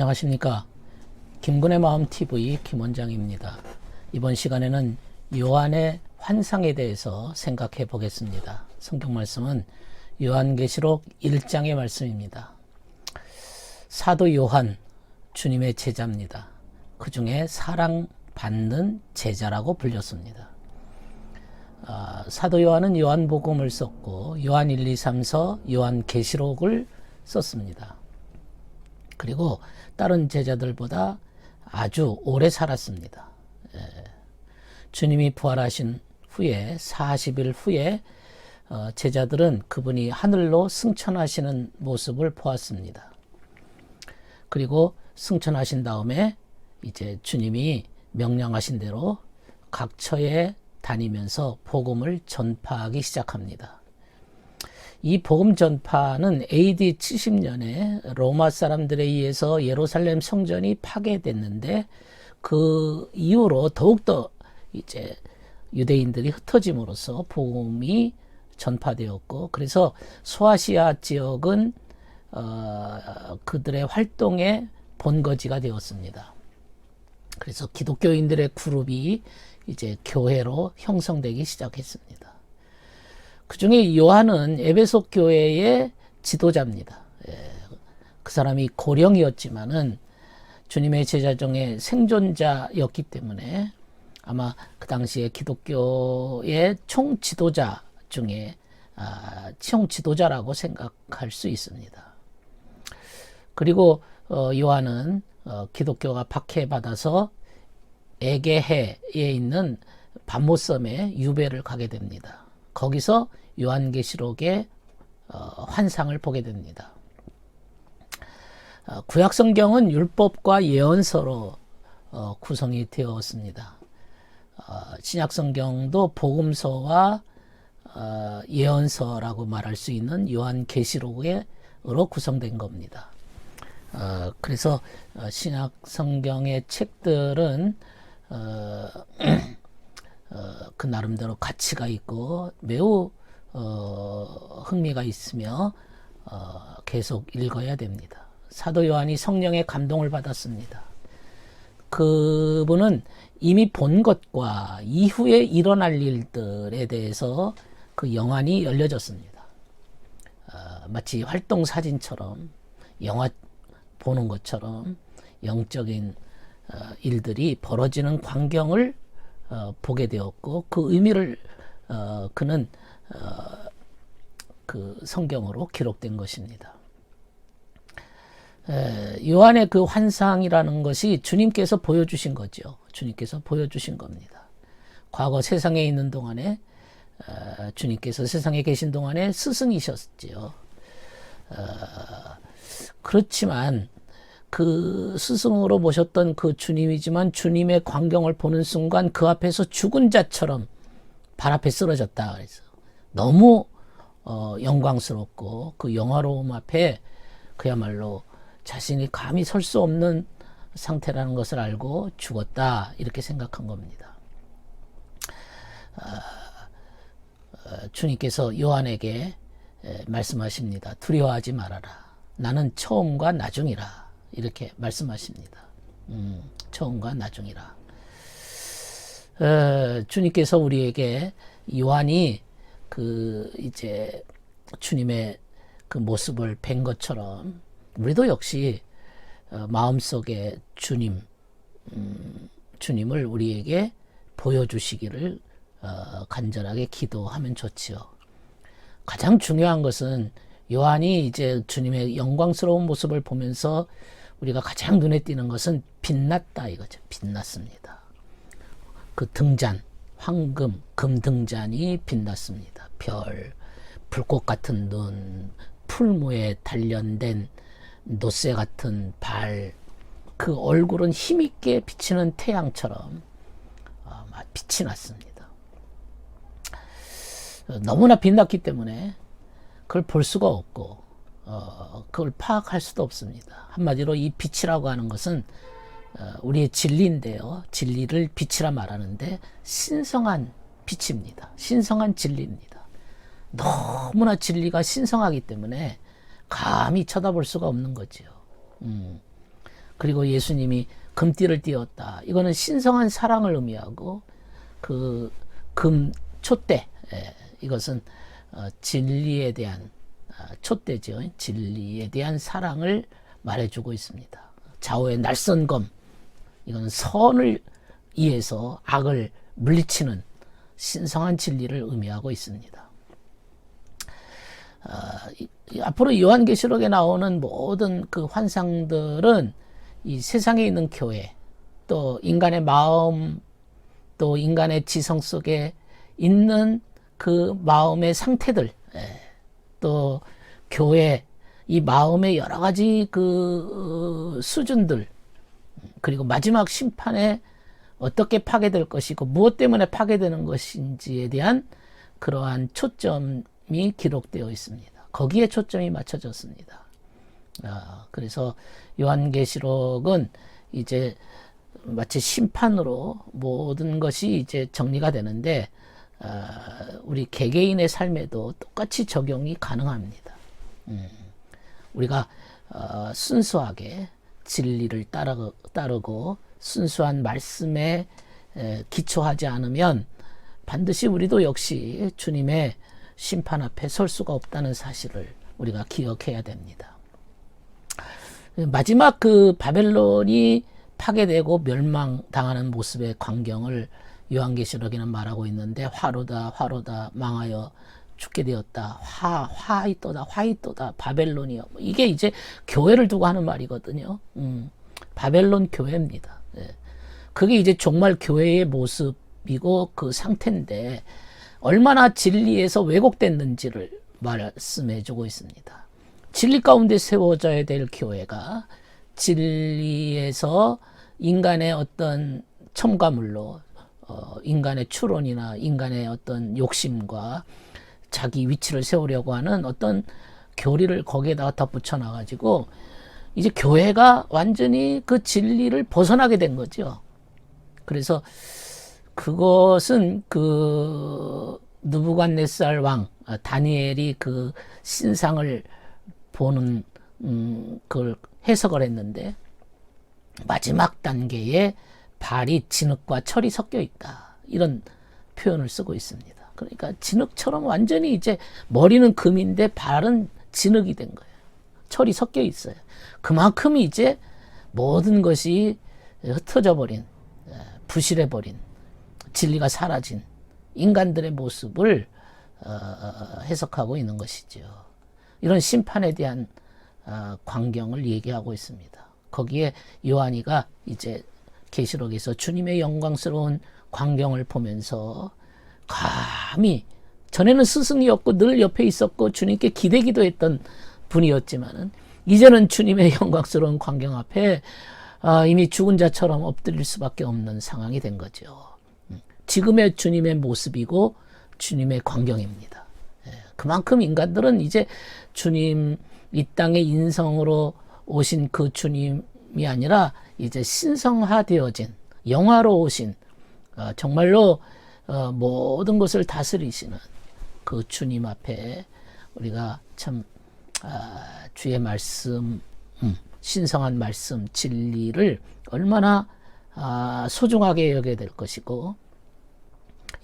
안녕하십니까. 김군의 마음TV 김원장입니다. 이번 시간에는 요한의 환상에 대해서 생각해 보겠습니다. 성경 말씀은 요한계시록 1장의 말씀입니다. 사도 요한, 주님의 제자입니다. 그 중에 사랑받는 제자라고 불렸습니다. 사도 요한은 요한복음을 썼고 요한 1, 2, 3서, 요한계시록을 썼습니다. 그리고 다른 제자들보다 아주 오래 살았습니다. 주님이 부활하신 후에 40일 후에 제자들은 그분이 하늘로 승천하시는 모습을 보았습니다. 그리고 승천하신 다음에 이제 주님이 명령하신 대로 각 처에 다니면서 복음을 전파하기 시작합니다. 이 복음 전파는 AD 70년에 로마 사람들에 의해서 예루살렘 성전이 파괴됐는데 그 이후로 더욱더 이제 유대인들이 흩어짐으로써 복음이 전파되었고, 그래서 소아시아 지역은 그들의 활동의 본거지가 되었습니다. 그래서 기독교인들의 그룹이 이제 교회로 형성되기 시작했습니다. 그 중에 요한은 에베소 교회의 지도자입니다. 그 사람이 고령이었지만은 주님의 제자 중에 생존자였기 때문에 아마 그 당시에 기독교의 총 지도자 중에 총 지도자라고 생각할 수 있습니다. 그리고 요한은 기독교가 박해받아서 에게해에 있는 반모섬에 유배를 가게 됩니다. 거기서 요한계시록의 환상을 보게 됩니다. 구약성경은 율법과 예언서로 구성이 되었습니다. 신약성경도 복음서와 예언서라고 말할 수 있는 요한계시록으로 구성된 겁니다. 그래서 신약성경의 책들은 그 나름대로 가치가 있고 매우 흥미가 있으며 계속 읽어야 됩니다. 사도 요한이 성령의 감동을 받았습니다. 그분은 이미 본 것과 이후에 일어날 일들에 대해서 그 영안이 열려졌습니다. 마치 활동 사진처럼 영화 보는 것처럼 영적인 일들이 벌어지는 광경을 보게 되었고, 그 의미를 그는 그 성경으로 기록된 것입니다. 요한의 그 환상이라는 것이 주님께서 보여주신 거죠. 주님께서 보여주신 겁니다. 과거 세상에 있는 동안에 주님께서 세상에 계신 동안에 스승이셨지요. 그렇지만 그 스승으로 모셨던 그 주님이지만 주님의 광경을 보는 순간 그 앞에서 죽은 자처럼 발 앞에 쓰러졌다. 그래서 너무 영광스럽고 그 영화로움 앞에 그야말로 자신이 감히 설 수 없는 상태라는 것을 알고 죽었다, 이렇게 생각한 겁니다. 주님께서 요한에게 말씀하십니다. 두려워하지 말아라. 나는 처음과 나중이라. 이렇게 말씀하십니다. 처음과 나중이라. 주님께서 우리에게 요한이 이제 주님의 그 모습을 뵌 것처럼 우리도 역시 마음속에 주님을 우리에게 보여주시기를 간절하게 기도하면 좋지요. 가장 중요한 것은 요한이 이제 주님의 영광스러운 모습을 보면서 우리가 가장 눈에 띄는 것은 빛났다 이거죠. 빛났습니다. 그 등잔, 황금, 금 등잔이 빛났습니다. 별, 불꽃 같은 눈, 풀무에 단련된 노쇠 같은 발, 그 얼굴은 힘있게 비치는 태양처럼 빛이 났습니다. 너무나 빛났기 때문에 그걸 볼 수가 없고 그걸 파악할 수도 없습니다. 한마디로 이 빛이라고 하는 것은 우리의 진리인데요. 진리를 빛이라 말하는데 신성한 빛입니다. 신성한 진리입니다. 너무나 진리가 신성하기 때문에 감히 쳐다볼 수가 없는 거지요. 그리고 예수님이 금띠를 띄었다. 이거는 신성한 사랑을 의미하고 그 금 촛대, 이것은 진리에 대한 촛대죠. 진리에 대한 사랑을 말해주고 있습니다. 좌우의 날선 검, 이건 선을 위해서 악을 물리치는 신성한 진리를 의미하고 있습니다. 앞으로 요한계시록에 나오는 모든 그 환상들은 이 세상에 있는 교회, 또 인간의 마음, 또 인간의 지성 속에 있는 그 마음의 상태들, 또 교회, 이 마음의 여러 가지 그 수준들, 그리고 마지막 심판에 어떻게 파괴될 것이고 무엇 때문에 파괴되는 것인지에 대한 그러한 초점이 기록되어 있습니다. 거기에 초점이 맞춰졌습니다. 그래서 요한계시록은 이제 마치 심판으로 모든 것이 이제 정리가 되는데 우리 개개인의 삶에도 똑같이 적용이 가능합니다. 우리가 순수하게 진리를 따르고 순수한 말씀에 기초하지 않으면 반드시 우리도 역시 주님의 심판 앞에 설 수가 없다는 사실을 우리가 기억해야 됩니다. 마지막 그 바벨론이 파괴되고 멸망당하는 모습의 광경을 요한계시록에는 말하고 있는데, 화로다 망하여 죽게 되었다. 화이또다 바벨론이여. 이게 이제 교회를 두고 하는 말이거든요. 바벨론 교회입니다. 그게 이제 정말 교회의 모습이고 그 상태인데 얼마나 진리에서 왜곡됐는지를 말씀해 주고 있습니다. 진리 가운데 세워져야 될 교회가 진리에서 인간의 어떤 첨가물로 인간의 추론이나 인간의 어떤 욕심과 자기 위치를 세우려고 하는 어떤 교리를 거기에다가 덧붙여 놔가지고 이제 교회가 완전히 그 진리를 벗어나게 된 거죠. 그래서 그것은 그 느부갓네살 왕 다니엘이 그 신상을 보는 그걸 해석을 했는데 마지막 단계에 발이 진흙과 철이 섞여 있다, 이런 표현을 쓰고 있습니다. 그러니까 진흙처럼 완전히 이제 머리는 금인데 발은 진흙이 된 거예요. 철이 섞여 있어요. 그만큼 이제 모든 것이 흩어져 버린, 부실해 버린, 진리가 사라진 인간들의 모습을 해석하고 있는 것이죠. 이런 심판에 대한 광경을 얘기하고 있습니다. 거기에 요한이가 이제 계시록에서 주님의 영광스러운 광경을 보면서 감히, 전에는 스승이었고 늘 옆에 있었고 주님께 기대기도 했던 분이었지만은 이제는 주님의 영광스러운 광경 앞에 이미 죽은 자처럼 엎드릴 수밖에 없는 상황이 된 거죠. 지금의 주님의 모습이고 주님의 광경입니다. 그만큼 인간들은 이제 주님, 이 땅에 인성으로 오신 그 주님이 아니라 이제 신성화되어진, 영화로우신, 정말로 모든 것을 다스리시는 그 주님 앞에 우리가 참 주의 말씀, 신성한 말씀, 진리를 얼마나 소중하게 여겨야 될 것이고,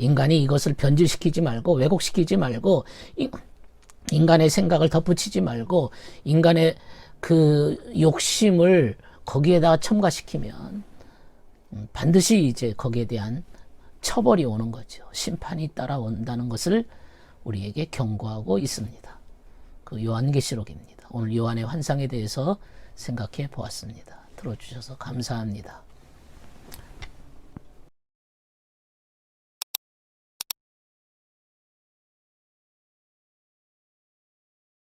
인간이 이것을 변질시키지 말고 왜곡시키지 말고 인간의 생각을 덧붙이지 말고 인간의 그 욕심을 거기에다가 첨가시키면 반드시 이제 거기에 대한 처벌이 오는 거죠. 심판이 따라온다는 것을 우리에게 경고하고 있습니다. 그 요한계시록입니다. 오늘 요한의 환상에 대해서 생각해 보았습니다. 들어주셔서 감사합니다.